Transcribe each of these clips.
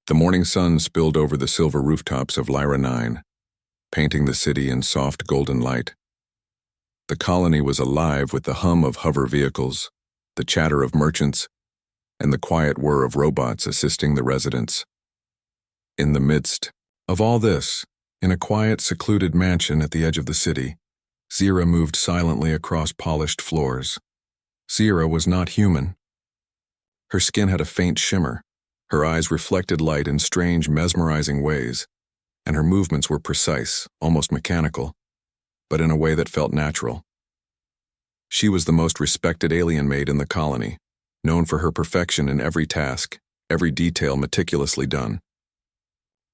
The morning sun spilled over the silver rooftops of Lyra 9, painting the city in soft golden light. The colony was alive with the hum of hover vehicles, the chatter of merchants, and the quiet whir of robots assisting the residents. In the midst of all this, in a quiet, secluded mansion at the edge of the city, Zira moved silently across polished floors. Zira was not human. Her skin had a faint shimmer, her eyes reflected light in strange, mesmerizing ways, and her movements were precise, almost mechanical, but in a way that felt natural. She was the most respected alien maid in the colony, known for her perfection in every task, every detail meticulously done.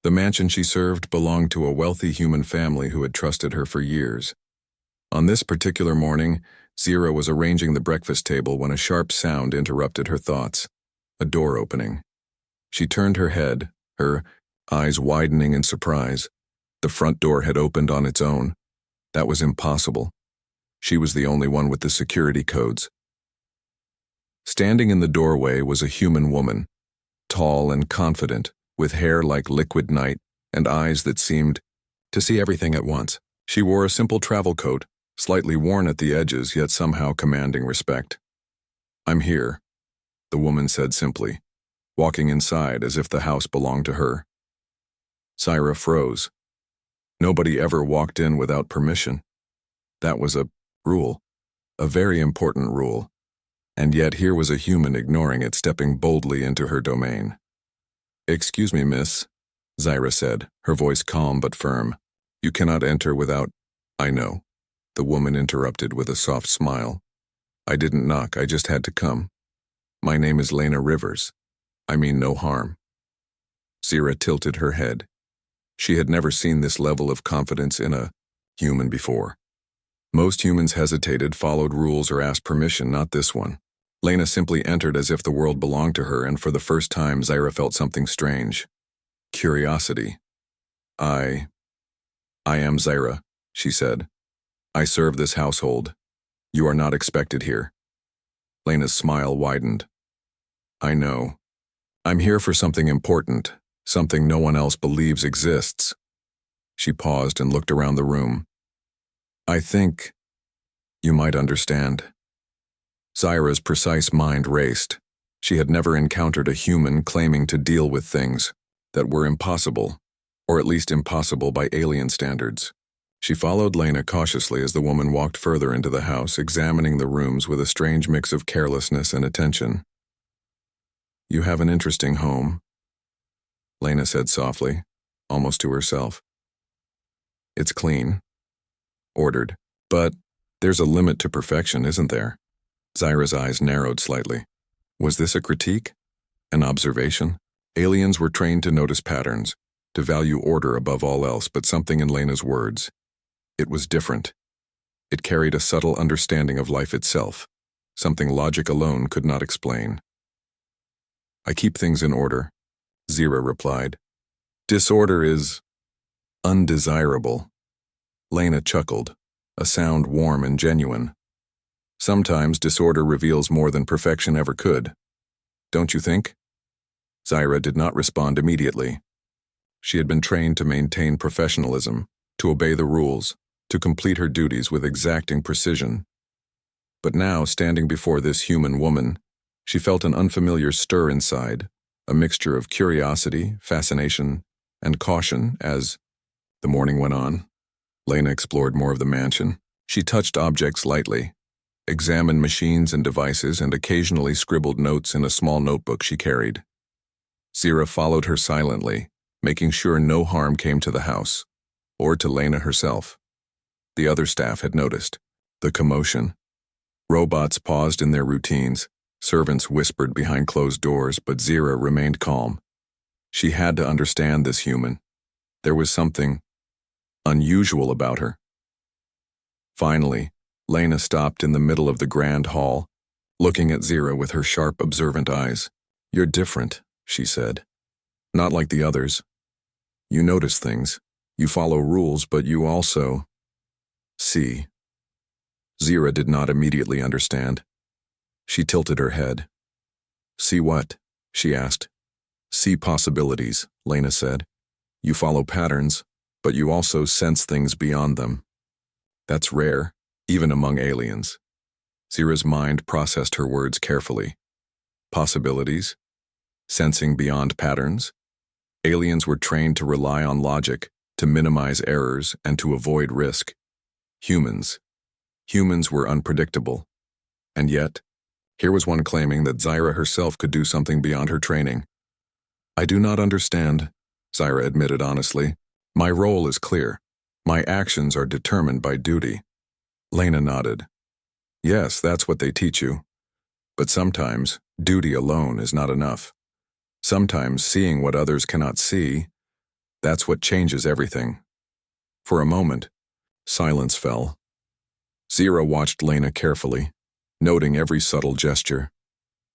The mansion she served belonged to a wealthy human family who had trusted her for years. On this particular morning, Zira was arranging the breakfast table when a sharp sound interrupted her thoughts. A door opening. She turned her head, her eyes widening in surprise. The front door had opened on its own. That was impossible. She was the only one with the security codes. Standing in the doorway was a human woman, tall and confident, with hair like liquid night and eyes that seemed to see everything at once. She wore a simple travel coat, slightly worn at the edges yet somehow commanding respect. "I'm here," the woman said simply, walking inside as if the house belonged to her. Zira froze. Nobody ever walked in without permission. That was a rule, a very important rule, and yet here was a human ignoring it, stepping boldly into her domain. "Excuse me, miss," Zira said, her voice calm but firm. "You cannot enter without—" "I know," the woman interrupted with a soft smile. "I didn't knock, I just had to come. My name is Lena Rivers. I mean no harm." Zira tilted her head. She had never seen this level of confidence in a human before. Most humans hesitated, followed rules, or asked permission, not this one. Lena simply entered as if the world belonged to her, and for the first time Zira felt something strange. Curiosity. I am Zira," she said. "I serve this household. You are not expected here." Lena's smile widened. "I know. I'm here for something important, something no one else believes exists." She paused and looked around the room. "I think you might understand." Zira's precise mind raced. She had never encountered a human claiming to deal with things that were impossible, or at least impossible by alien standards. She followed Lena cautiously as the woman walked further into the house, examining the rooms with a strange mix of carelessness and attention. "You have an interesting home," Lena said softly, almost to herself. "It's clean, ordered, but there's a limit to perfection, isn't there?" Zira's eyes narrowed slightly. Was this a critique? An observation? Aliens were trained to notice patterns, to value order above all else, but something in Lena's words, it was different. It carried a subtle understanding of life itself, something logic alone could not explain. "I keep things in order," Zira replied. "Disorder is undesirable." Lena chuckled, a sound warm and genuine. "Sometimes disorder reveals more than perfection ever could. Don't you think?" Zira did not respond immediately. She had been trained to maintain professionalism, to obey the rules, to complete her duties with exacting precision. But now, standing before this human woman, she felt an unfamiliar stir inside, a mixture of curiosity, fascination, and caution as the morning went on. Lena explored more of the mansion. She touched objects lightly, examined machines and devices, and occasionally scribbled notes in a small notebook she carried. Zira followed her silently, making sure no harm came to the house, or to Lena herself. The other staff had noticed the commotion. Robots paused in their routines, servants whispered behind closed doors, but Zira remained calm. She had to understand this human. There was something unusual about her. Finally, Lena stopped in the middle of the grand hall, looking at Zira with her sharp, observant eyes. "You're different," she said. "Not like the others. You notice things. You follow rules, but you also see." Zira did not immediately understand. She tilted her head. "See what?" she asked, See possibilities, Lena said. You follow patterns, but you also sense things beyond them. That's rare, even among aliens. Zira's mind processed her words carefully. Possibilities? Sensing beyond patterns? Aliens were trained to rely on logic, to minimize errors, and to avoid risk. Humans were unpredictable. And yet, here was one claiming that Zira herself could do something beyond her training. I do not understand, Zira admitted honestly. My role is clear. My actions are determined by duty. Lena nodded. Yes, that's what they teach you. But sometimes, duty alone is not enough. Sometimes seeing what others cannot see, that's what changes everything. For a moment, silence fell. Zira watched Lena carefully, noting every subtle gesture,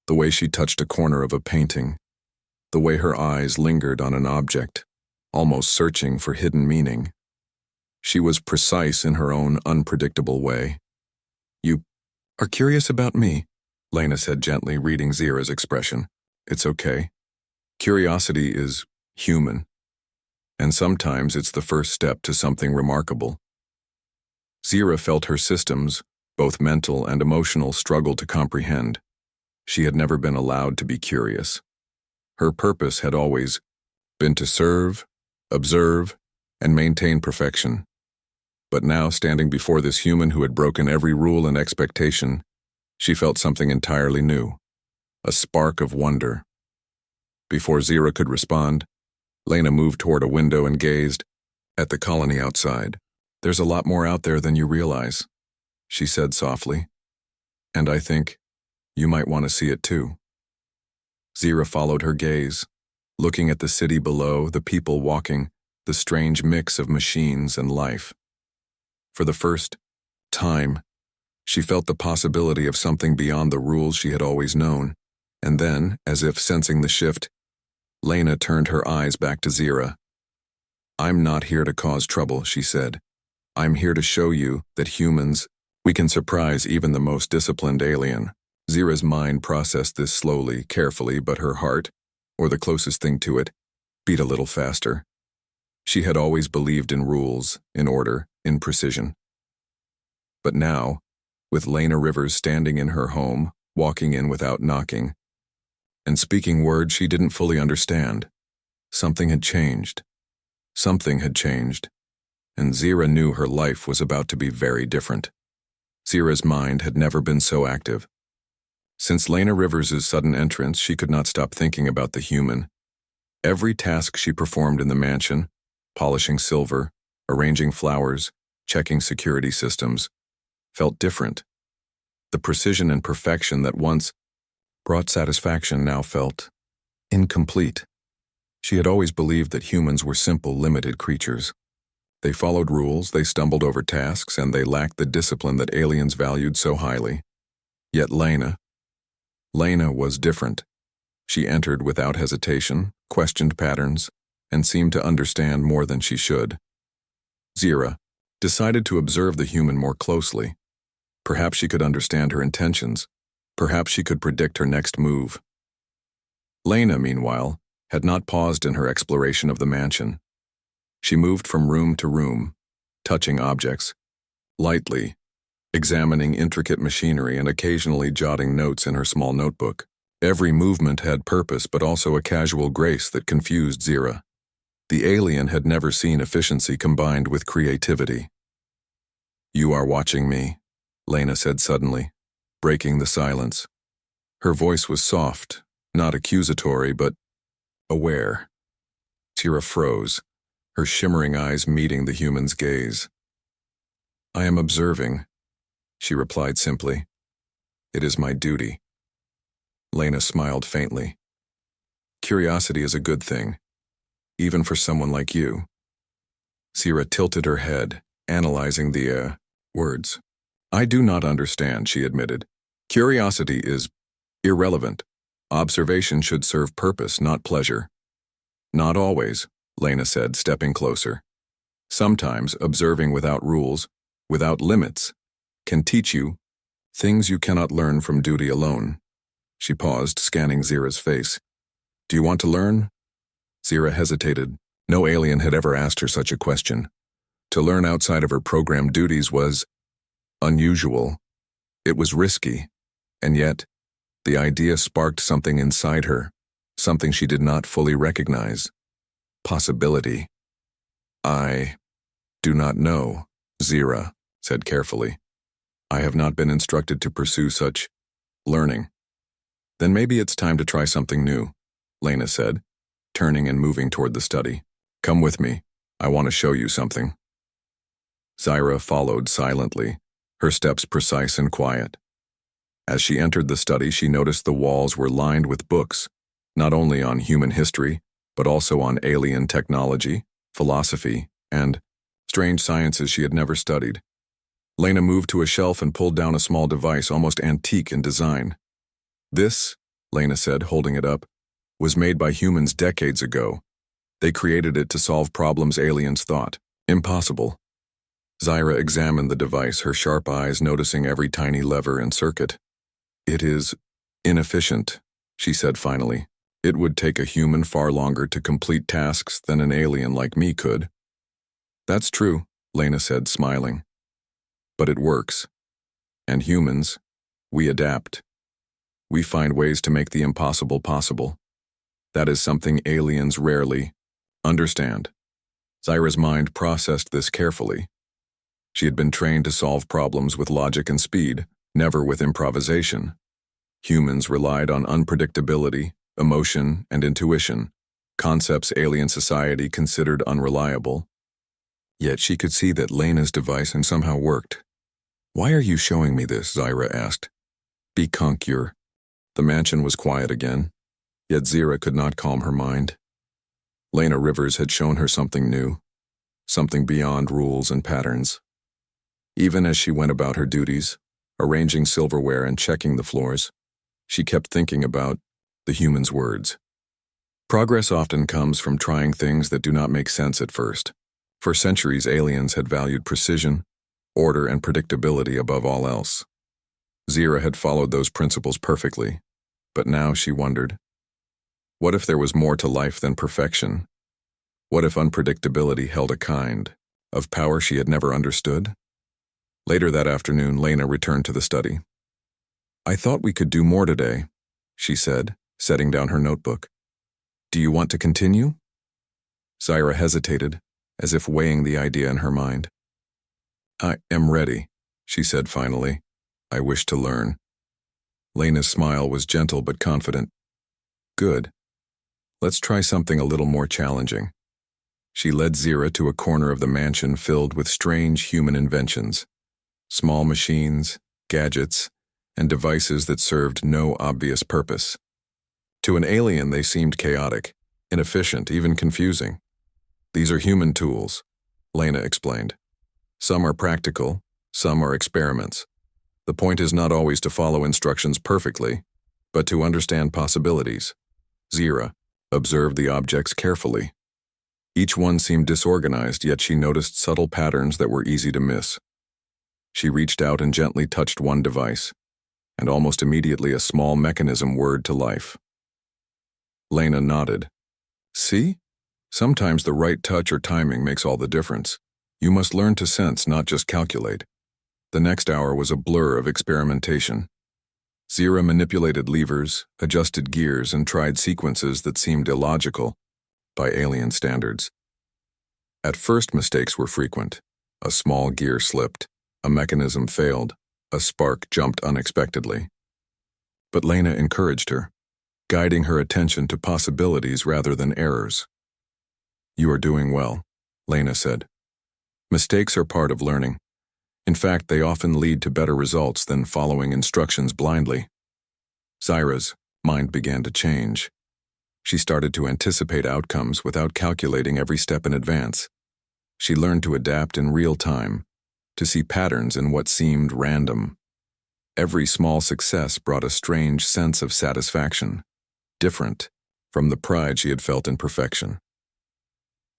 the way she touched a corner of a painting, the way her eyes lingered on an object, almost searching for hidden meaning. She was precise in her own unpredictable way. You are curious about me, Lena said gently, reading Zira's expression. It's okay. Curiosity is human, and sometimes it's the first step to something remarkable. Zira felt her systems, both mental and emotional, struggle to comprehend. She had never been allowed to be curious. Her purpose had always been to serve, observe, and maintain perfection. But now, standing before this human who had broken every rule and expectation, she felt something entirely new, a spark of wonder. Before Zira could respond, Lena moved toward a window and gazed at the colony outside. There's a lot more out there than you realize, she said softly. And I think you might want to see it too. Zira followed her gaze, looking at the city below, the people walking, the strange mix of machines and life. For the first time, she felt the possibility of something beyond the rules she had always known, and then, as if sensing the shift, Lena turned her eyes back to Zira. I'm not here to cause trouble, she said. I'm here to show you that humans, we can surprise even the most disciplined alien. Zira's mind processed this slowly, carefully, but her heart, or the closest thing to it, beat a little faster. She had always believed in rules, in order, in precision. But now, with Lena Rivers standing in her home, walking in without knocking, and speaking words she didn't fully understand, something had changed. Something had changed, and Zira knew her life was about to be very different. Zira's mind had never been so active. Since Lena Rivers' sudden entrance, she could not stop thinking about the human. Every task she performed in the mansion, polishing silver, arranging flowers, checking security systems, felt different. The precision and perfection that once brought satisfaction now felt incomplete. She had always believed that humans were simple, limited creatures. They followed rules, they stumbled over tasks, and they lacked the discipline that aliens valued so highly. Yet Lena was different. She entered without hesitation, questioned patterns, and seemed to understand more than she should. Zira decided to observe the human more closely. Perhaps she could understand her intentions. Perhaps she could predict her next move. Lena, meanwhile, had not paused in her exploration of the mansion. She moved from room to room, touching objects, lightly, examining intricate machinery and occasionally jotting notes in her small notebook. Every movement had purpose but also a casual grace that confused Zira. The alien had never seen efficiency combined with creativity. You are watching me, Lena said suddenly, breaking the silence. Her voice was soft, not accusatory, but aware. Zira froze, her shimmering eyes meeting the human's gaze. I am observing, she replied simply. It is my duty. Lena smiled faintly. Curiosity is a good thing, even for someone like you. Zira tilted her head, analyzing the words. I do not understand, she admitted. Curiosity is irrelevant. Observation should serve purpose, not pleasure. Not always, Lena said, stepping closer. Sometimes observing without rules, without limits, can teach you things you cannot learn from duty alone. She paused, scanning Zira's face. Do you want to learn? Zira hesitated. No alien had ever asked her such a question. To learn outside of her program duties was unusual. It was risky. And yet, the idea sparked something inside her, something she did not fully recognize. Possibility. I do not know, Zira said carefully. I have not been instructed to pursue such learning. Then maybe it's time to try something new, Lena said, turning and moving toward the study. Come with me. I want to show you something. Zira followed silently, her steps precise and quiet. As she entered the study, she noticed the walls were lined with books, not only on human history, but also on alien technology, philosophy, and strange sciences she had never studied. Lena moved to a shelf and pulled down a small device almost antique in design. This, Lena said, holding it up, was made by humans decades ago. They created it to solve problems aliens thought impossible. Zira examined the device, her sharp eyes noticing every tiny lever and circuit. It is inefficient, she said finally. It would take a human far longer to complete tasks than an alien like me could. That's true, Lena said, smiling. But it works. And humans, we adapt. We find ways to make the impossible possible. That is something aliens rarely understand. Zira's mind processed this carefully. She had been trained to solve problems with logic and speed, never with improvisation. Humans relied on unpredictability, emotion, and intuition, concepts alien society considered unreliable. Yet she could see that Lena's device and somehow worked. Why are you showing me this? Zira asked. Be concure. The mansion was quiet again, yet Zira could not calm her mind. Lena Rivers had shown her something new, something beyond rules and patterns. Even as she went about her duties, arranging silverware and checking the floors, she kept thinking about the human's words. Progress often comes from trying things that do not make sense at first. For centuries, aliens had valued precision, order, and predictability above all else. Zira had followed those principles perfectly, but now she wondered, what if there was more to life than perfection? What if unpredictability held a kind of power she had never understood? Later that afternoon, Lena returned to the study. I thought we could do more today, she said, setting down her notebook. Do you want to continue? Zira hesitated, as if weighing the idea in her mind. I am ready, she said finally. I wish to learn. Lena's smile was gentle but confident. Good. Let's try something a little more challenging. She led Zira to a corner of the mansion filled with strange human inventions. Small machines, gadgets, and devices that served no obvious purpose. To an alien, they seemed chaotic, inefficient, even confusing. These are human tools, Lena explained. Some are practical, some are experiments. The point is not always to follow instructions perfectly, but to understand possibilities. Zira observed the objects carefully. Each one seemed disorganized, yet she noticed subtle patterns that were easy to miss. She reached out and gently touched one device, and almost immediately a small mechanism whirred to life. Lena nodded. See? Sometimes the right touch or timing makes all the difference. You must learn to sense, not just calculate. The next hour was a blur of experimentation. Zira manipulated levers, adjusted gears, and tried sequences that seemed illogical by alien standards. At first, mistakes were frequent. A small gear slipped, a mechanism failed, a spark jumped unexpectedly. But Lena encouraged her, guiding her attention to possibilities rather than errors. You are doing well, Lena said. Mistakes are part of learning. In fact, they often lead to better results than following instructions blindly. Zira's mind began to change. She started to anticipate outcomes without calculating every step in advance. She learned to adapt in real time, to see patterns in what seemed random. Every small success brought a strange sense of satisfaction, different from the pride she had felt in perfection.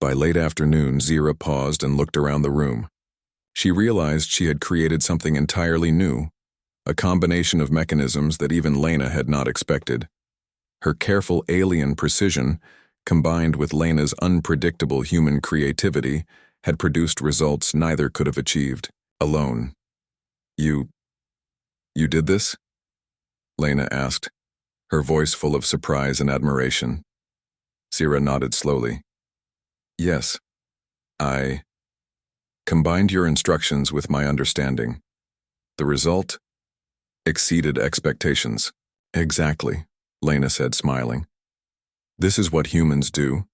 By late afternoon, Zira paused and looked around the room. She realized she had created something entirely new, a combination of mechanisms that even Lena had not expected. Her careful alien precision, combined with Lena's unpredictable human creativity, had produced results neither could have achieved alone. You did this? Lena asked, her voice full of surprise and admiration. Zira nodded slowly. Yes, I combined your instructions with my understanding. The result exceeded expectations. Exactly, Lena said, smiling. This is what humans do.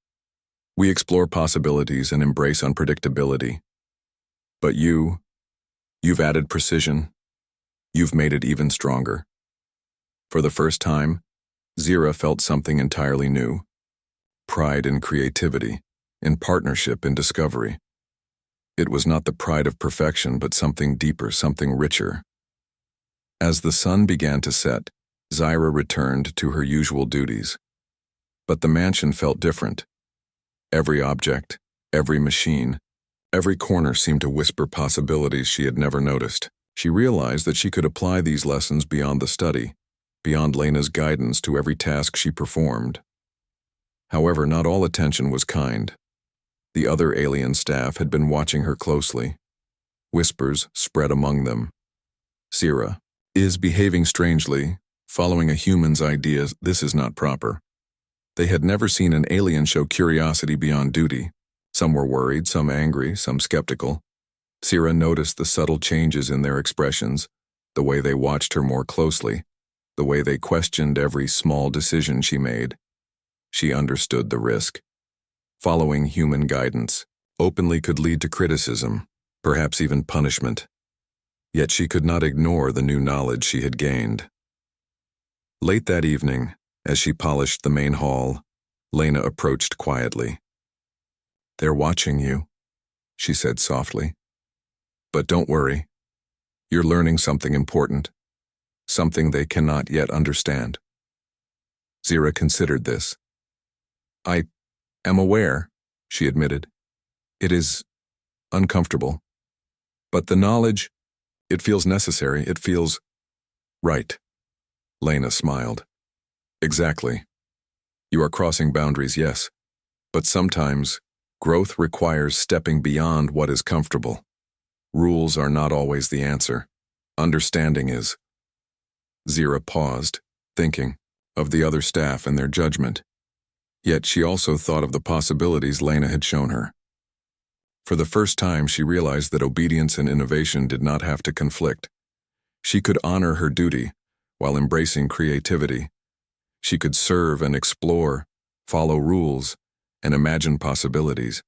We explore possibilities and embrace unpredictability. But you've added precision. You've made it even stronger. For the first time, Zira felt something entirely new. Pride in creativity, in partnership, in discovery. It was not the pride of perfection, but something deeper, something richer. As the sun began to set, Zira returned to her usual duties. But the mansion felt different. Every object, every machine, every corner seemed to whisper possibilities she had never noticed. She realized that she could apply these lessons beyond the study, beyond Lena's guidance to every task she performed. However, not all attention was kind. The other alien staff had been watching her closely. Whispers spread among them. Zira is behaving strangely, following a human's ideas. This is not proper. They had never seen an alien show curiosity beyond duty. Some were worried, some angry, some skeptical. Zira noticed the subtle changes in their expressions, the way they watched her more closely, the way they questioned every small decision she made. She understood the risk. Following human guidance openly could lead to criticism, perhaps even punishment. Yet she could not ignore the new knowledge she had gained. Late that evening, as she polished the main hall, Lena approached quietly. "They're watching you," she said softly. "But don't worry. You're learning something important, something they cannot yet understand." Zira considered this. "I am aware," she admitted. "It is uncomfortable. But the knowledge, it feels necessary, it feels right." Lena smiled. "Exactly. You are crossing boundaries, yes. But sometimes, growth requires stepping beyond what is comfortable. Rules are not always the answer. Understanding is." Zira paused, thinking of the other staff and their judgment. Yet she also thought of the possibilities Lena had shown her. For the first time, she realized that obedience and innovation did not have to conflict. She could honor her duty while embracing creativity. She could serve and explore, follow rules, and imagine possibilities.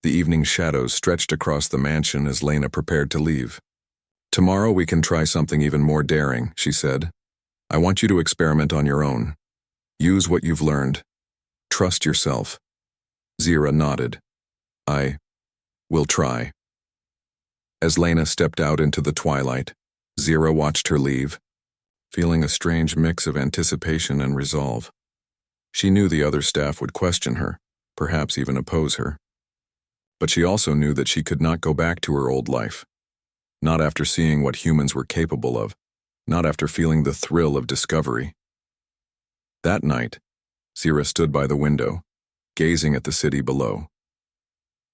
The evening shadows stretched across the mansion as Lena prepared to leave. "Tomorrow we can try something even more daring," she said. "I want you to experiment on your own. Use what you've learned. Trust yourself." Zira nodded. "I will try." As Lena stepped out into the twilight, Zira watched her leave, feeling a strange mix of anticipation and resolve. She knew the other staff would question her, perhaps even oppose her. But she also knew that she could not go back to her old life. Not after seeing what humans were capable of, not after feeling the thrill of discovery. That night, Zira stood by the window, gazing at the city below.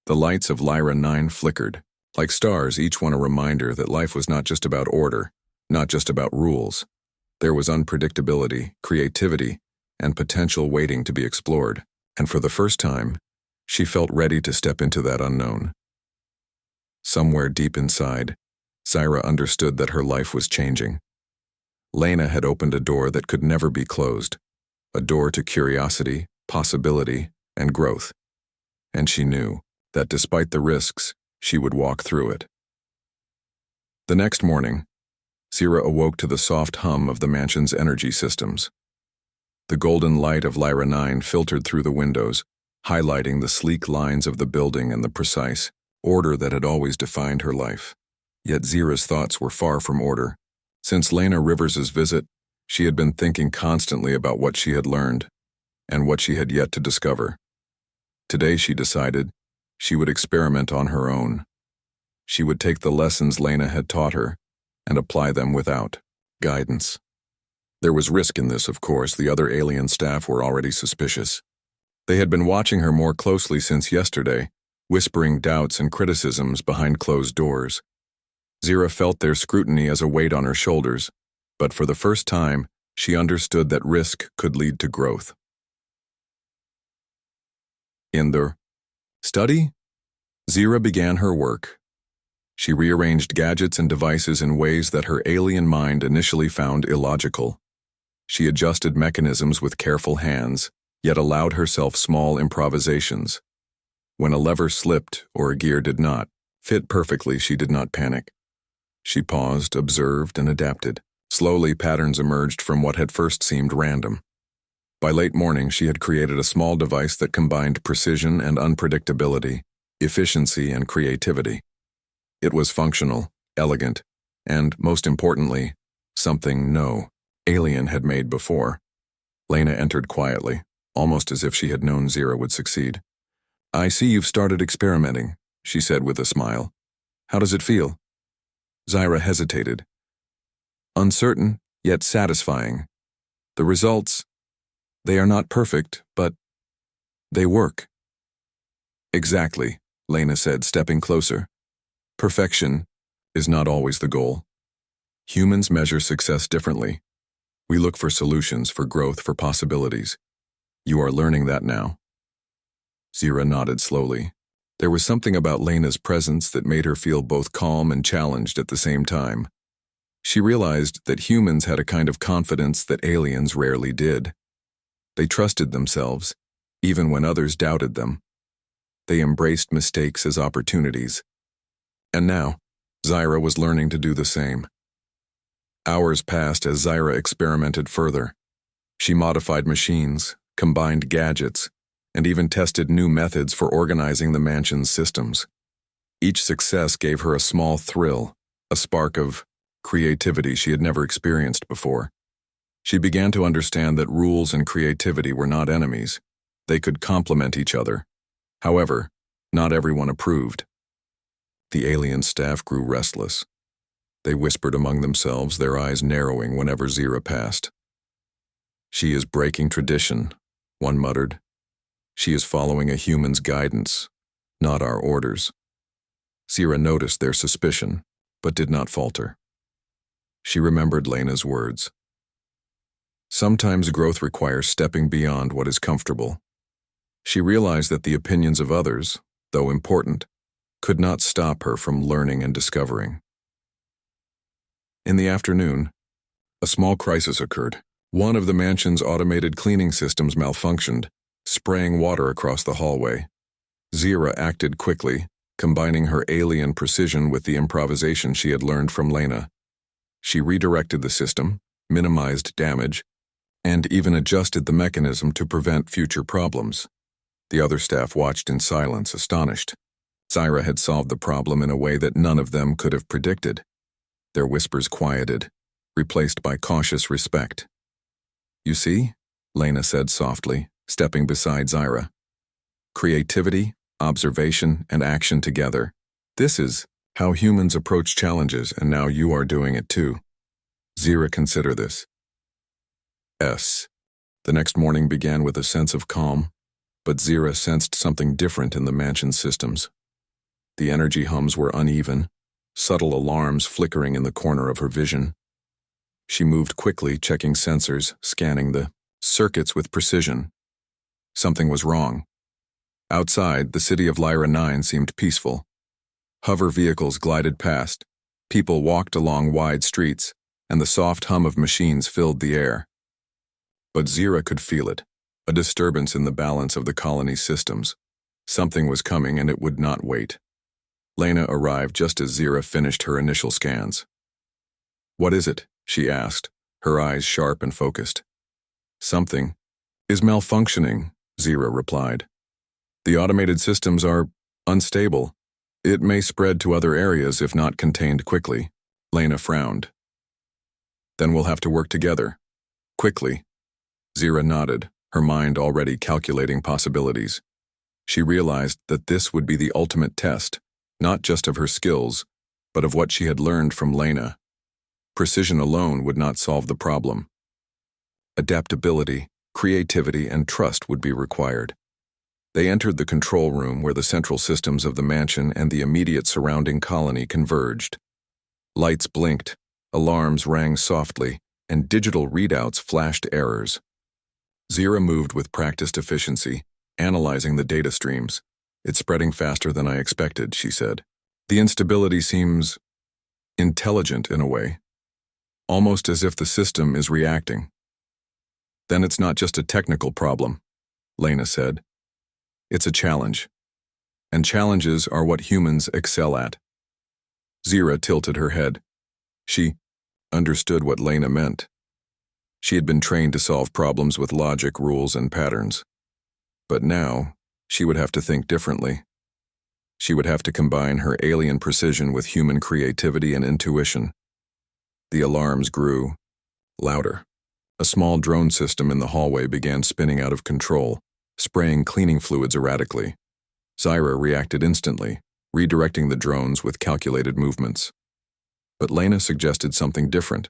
The lights of Lyra 9 flickered, like stars, each one a reminder that life was not just about order, not just about rules. There was unpredictability, creativity, and potential waiting to be explored. And for the first time, she felt ready to step into that unknown. Somewhere deep inside, Zira understood that her life was changing. Lena had opened a door that could never be closed, a door to curiosity, possibility, and growth. And she knew that despite the risks, she would walk through it. The next morning, Zira awoke to the soft hum of the mansion's energy systems. The golden light of Lyra 9 filtered through the windows, highlighting the sleek lines of the building and the precise order that had always defined her life. Yet Zira's thoughts were far from order. Since Lena Rivers's visit, she had been thinking constantly about what she had learned and what she had yet to discover. Today, she decided, she would experiment on her own. She would take the lessons Lena had taught her and apply them without guidance. There was risk in this, of course. The other alien staff were already suspicious. They had been watching her more closely since yesterday, whispering doubts and criticisms behind closed doors. Zira felt their scrutiny as a weight on her shoulders, but for the first time, she understood that risk could lead to growth. In the study, Zira began her work. She rearranged gadgets and devices in ways that her alien mind initially found illogical. She adjusted mechanisms with careful hands, yet allowed herself small improvisations. When a lever slipped or a gear did not fit perfectly, she did not panic. She paused, observed, and adapted. Slowly, patterns emerged from what had first seemed random. By late morning, she had created a small device that combined precision and unpredictability, efficiency and creativity. It was functional, elegant, and, most importantly, something no alien had made before. Lena entered quietly, almost as if she had known Zira would succeed. "I see you've started experimenting," she said with a smile. "How does it feel?" Zira hesitated. "Uncertain, yet satisfying. The results, they are not perfect, but they work." "Exactly," Lena said, stepping closer. "Perfection is not always the goal. Humans measure success differently. We look for solutions, for growth, for possibilities. You are learning that now." Zira nodded slowly. There was something about Lena's presence that made her feel both calm and challenged at the same time. She realized that humans had a kind of confidence that aliens rarely did. They trusted themselves, even when others doubted them. They embraced mistakes as opportunities. And now, Zira was learning to do the same. Hours passed as Zira experimented further. She modified machines, combined gadgets, and even tested new methods for organizing the mansion's systems. Each success gave her a small thrill, a spark of creativity she had never experienced before. She began to understand that rules and creativity were not enemies. They could complement each other. However, not everyone approved. The alien staff grew restless. They whispered among themselves, their eyes narrowing whenever Zira passed. "She is breaking tradition," one muttered. "She is following a human's guidance, not our orders." Zira noticed their suspicion, but did not falter. She remembered Lena's words. Sometimes growth requires stepping beyond what is comfortable. She realized that the opinions of others, though important, could not stop her from learning and discovering. In the afternoon, a small crisis occurred. One of the mansion's automated cleaning systems malfunctioned, spraying water across the hallway. Zira acted quickly, combining her alien precision with the improvisation she had learned from Lena. She redirected the system, minimized damage, and even adjusted the mechanism to prevent future problems. The other staff watched in silence, astonished. Zira had solved the problem in a way that none of them could have predicted. Their whispers quieted, replaced by cautious respect. "You see?" Lena said softly, stepping beside Zira. "Creativity, observation, and action together. This is how humans approach challenges, and now you are doing it too. Zira, consider this." The next morning began with a sense of calm, but Zira sensed something different in the mansion's systems. The energy hums were uneven, subtle alarms flickering in the corner of her vision. She moved quickly, checking sensors, scanning the circuits with precision. Something was wrong. Outside, the city of Lyra 9 seemed peaceful. Hover vehicles glided past, people walked along wide streets, and the soft hum of machines filled the air. But Zira could feel it, a disturbance in the balance of the colony's systems. Something was coming, and it would not wait. Lena arrived just as Zira finished her initial scans. "What is it?" she asked, her eyes sharp and focused. "Something is malfunctioning," Zira replied. "The automated systems are unstable. It may spread to other areas if not contained quickly." Lena frowned. "Then we'll have to work together. Quickly." Zira nodded, her mind already calculating possibilities. She realized that this would be the ultimate test, not just of her skills, but of what she had learned from Lena. Precision alone would not solve the problem. adaptability, creativity, and trust would be required. They entered the control room where the central systems of the mansion and the immediate surrounding colony converged. Lights blinked, alarms rang softly, and digital readouts flashed errors. Zira moved with practiced efficiency, analyzing the data streams. "It's spreading faster than I expected," she said. "The instability seems intelligent in a way, almost as if the system is reacting." "Then it's not just a technical problem," Lena said. "It's a challenge. And challenges are what humans excel at." Zira tilted her head. She understood what Lena meant. She had been trained to solve problems with logic, rules, and patterns. But now, she would have to think differently. She would have to combine her alien precision with human creativity and intuition. The alarms grew louder. A small drone system in the hallway began spinning out of control, spraying cleaning fluids erratically. Zira reacted instantly, redirecting the drones with calculated movements. But Lena suggested something different.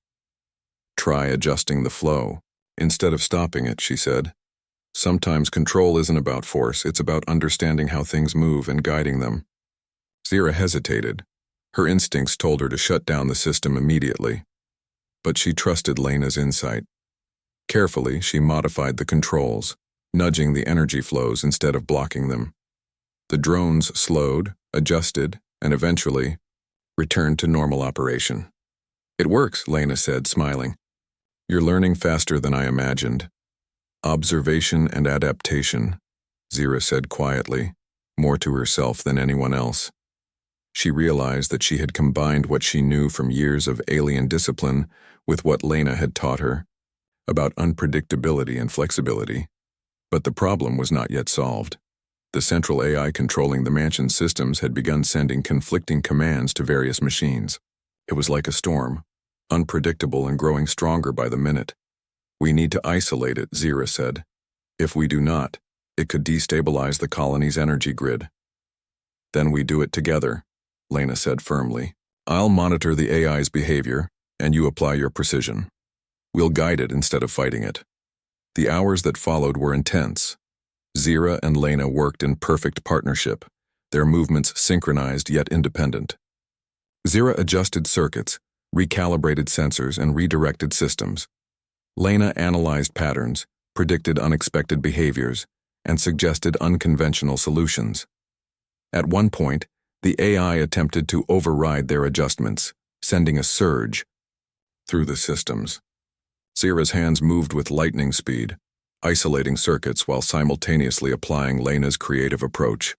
"Try adjusting the flow, instead of stopping it," she said. "Sometimes control isn't about force, it's about understanding how things move and guiding them." Zira hesitated. Her instincts told her to shut down the system immediately. But she trusted Lena's insight. Carefully, she modified the controls, nudging the energy flows instead of blocking them. The drones slowed, adjusted, and eventually returned to normal operation. "It works," Lena said, smiling. "You're learning faster than I imagined." "Observation and adaptation," Zira said quietly, more to herself than anyone else. She realized that she had combined what she knew from years of alien discipline with what Lena had taught her about unpredictability and flexibility. But the problem was not yet solved. The central AI controlling the mansion's systems had begun sending conflicting commands to various machines. It was like a storm, unpredictable and growing stronger by the minute. "We need to isolate it," Zira said. "If we do not, it could destabilize the colony's energy grid." "Then we do it together," Lena said firmly. "I'll monitor the AI's behavior, and you apply your precision. We'll guide it instead of fighting it." The hours that followed were intense. Zira and Lena worked in perfect partnership, their movements synchronized yet independent. Zira adjusted circuits, recalibrated sensors, and redirected systems. Lena analyzed patterns, predicted unexpected behaviors, and suggested unconventional solutions. At one point, the AI attempted to override their adjustments, sending a surge through the systems. Zira's hands moved with lightning speed, isolating circuits while simultaneously applying Lena's creative approach.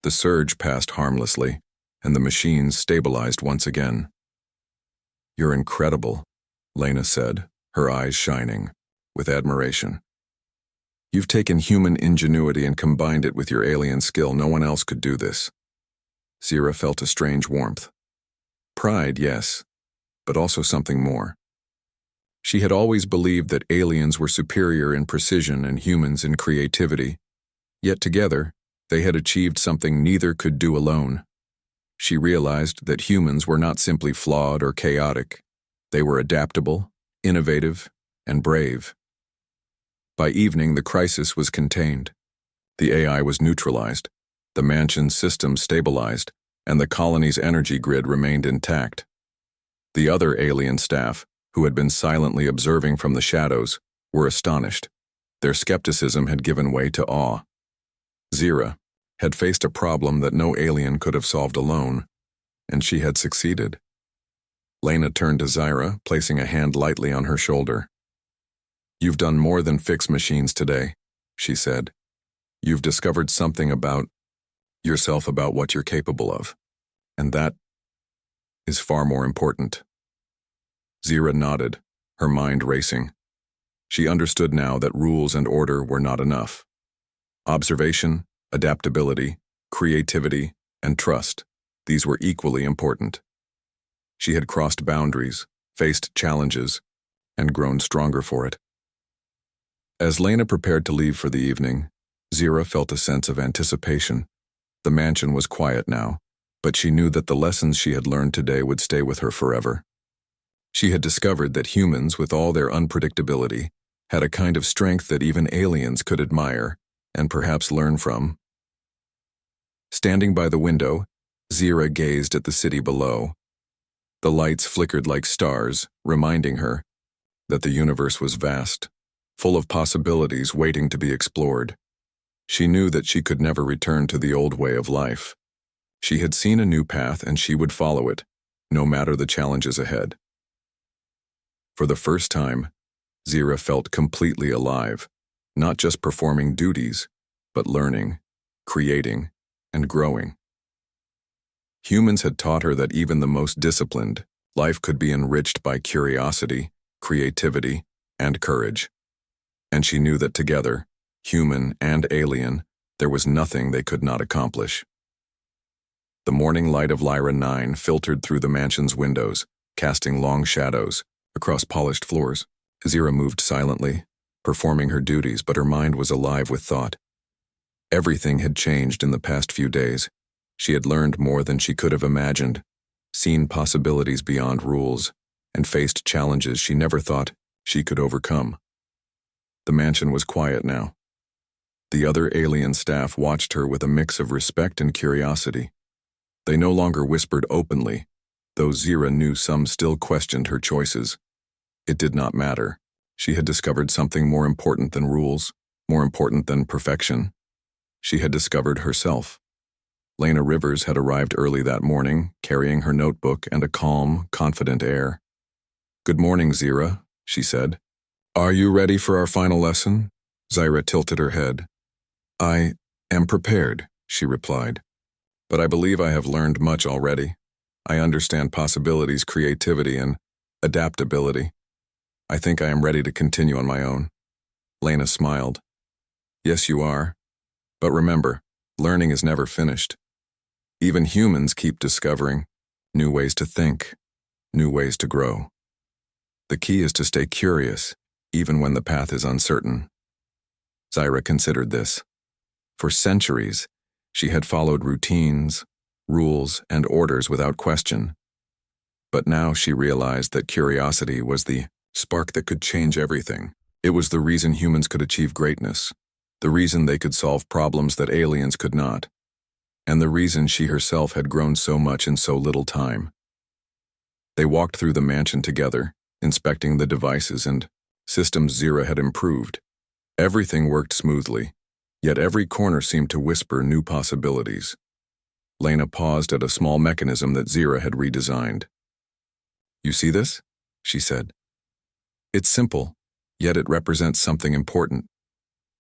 The surge passed harmlessly, and the machines stabilized once again. "You're incredible," Lena said, her eyes shining with admiration. "You've taken human ingenuity and combined it with your alien skill. No one else could do this." Zira felt a strange warmth. Pride, yes, but also something more. She had always believed that aliens were superior in precision and humans in creativity, yet together, they had achieved something neither could do alone. She realized that humans were not simply flawed or chaotic. They were adaptable, innovative, and brave. By evening, the crisis was contained. The AI was neutralized, the mansion's systems stabilized, and the colony's energy grid remained intact. The other alien staff, who had been silently observing from the shadows, were astonished. Their skepticism had given way to awe. Zira had faced a problem that no alien could have solved alone, and she had succeeded. Lena turned to Zira, placing a hand lightly on her shoulder. "You've done more than fix machines today," she said. "You've discovered something about yourself, about what you're capable of, and that is far more important." Zira nodded, her mind racing. She understood now that rules and order were not enough. Observation, adaptability, creativity, and trust, these were equally important. She had crossed boundaries, faced challenges, and grown stronger for it. As Lena prepared to leave for the evening, Zira felt a sense of anticipation. The mansion was quiet now, but she knew that the lessons she had learned today would stay with her forever. She had discovered that humans, with all their unpredictability, had a kind of strength that even aliens could admire and perhaps learn from. Standing by the window, Zira gazed at the city below. The lights flickered like stars, reminding her that the universe was vast, full of possibilities waiting to be explored. She knew that she could never return to the old way of life. She had seen a new path and she would follow it, no matter the challenges ahead. For the first time, Zira felt completely alive, not just performing duties, but learning, creating, and growing. Humans had taught her that even the most disciplined, life could be enriched by curiosity, creativity, and courage. And she knew that together, human and alien, there was nothing they could not accomplish. The morning light of Lyra 9 filtered through the mansion's windows, casting long shadows across polished floors. Zira moved silently, performing her duties, but her mind was alive with thought. Everything had changed in the past few days. She had learned more than she could have imagined, seen possibilities beyond rules, and faced challenges she never thought she could overcome. The mansion was quiet now. The other alien staff watched her with a mix of respect and curiosity. They no longer whispered openly, though Zira knew some still questioned her choices. It did not matter. She had discovered something more important than rules, more important than perfection. She had discovered herself. Lena Rivers had arrived early that morning, carrying her notebook and a calm, confident air. "Good morning, Zira," she said. "Are you ready for our final lesson?" Zira tilted her head. "I am prepared," she replied. "But I believe I have learned much already. I understand possibilities, creativity, and adaptability. I think I am ready to continue on my own." Lena smiled. "Yes, you are. But remember, learning is never finished. Even humans keep discovering new ways to think, new ways to grow. The key is to stay curious, even when the path is uncertain." Zira considered this. For centuries, she had followed routines, rules, and orders without question. But now she realized that curiosity was the spark that could change everything. It was the reason humans could achieve greatness, the reason they could solve problems that aliens could not, and the reason she herself had grown so much in so little time. They walked through the mansion together, inspecting the devices and systems Zira had improved. Everything worked smoothly, yet every corner seemed to whisper new possibilities. Lena paused at a small mechanism that Zira had redesigned. "You see this?" she said. "It's simple, yet it represents something important.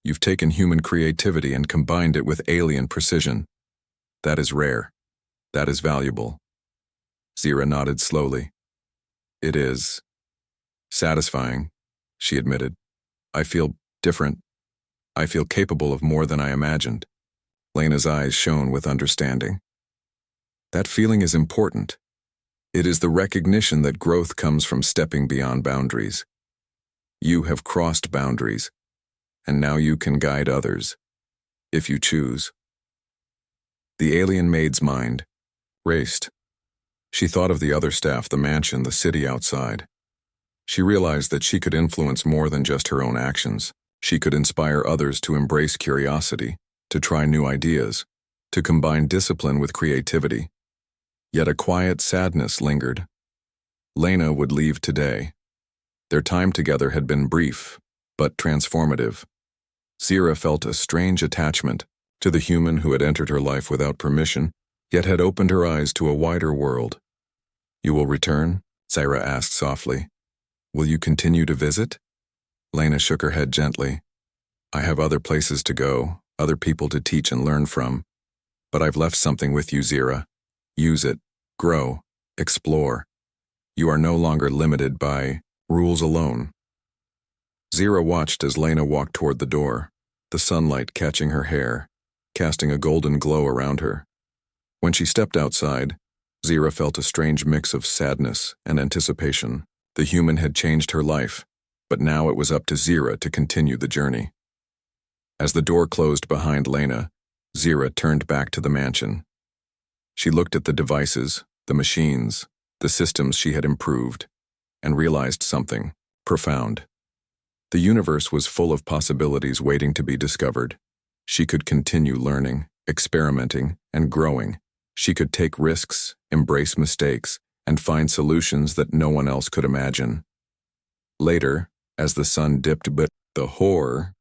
You've taken human creativity and combined it with alien precision. That is rare. That is valuable." Zira nodded slowly. "It is satisfying," she admitted. "I feel different. I feel capable of more than I imagined." Lena's eyes shone with understanding. "That feeling is important. It is the recognition that growth comes from stepping beyond boundaries. You have crossed boundaries, and now you can guide others, if you choose." The alien maid's mind raced. She thought of the other staff, the mansion, the city outside. She realized that she could influence more than just her own actions. She could inspire others to embrace curiosity, to try new ideas, to combine discipline with creativity. Yet a quiet sadness lingered. Lena would leave today. Their time together had been brief, but transformative. Zira felt a strange attachment to the human who had entered her life without permission, yet had opened her eyes to a wider world. "You will return?" Zira asked softly. "Will you continue to visit?" Lena shook her head gently. "I have other places to go, other people to teach and learn from. But I've left something with you, Zira. Use it, grow, explore. You are no longer limited by rules alone." Zira watched as Lena walked toward the door, the sunlight catching her hair, casting a golden glow around her. When she stepped outside, Zira felt a strange mix of sadness and anticipation. The human had changed her life, but now it was up to Zira to continue the journey. As the door closed behind Lena, Zira turned back to the mansion. She looked at the devices, the machines, the systems she had improved, and realized something profound. The universe was full of possibilities waiting to be discovered. She could continue learning, experimenting, and growing. She could take risks, embrace mistakes, and find solutions that no one else could imagine. Later, as the sun dipped but the horror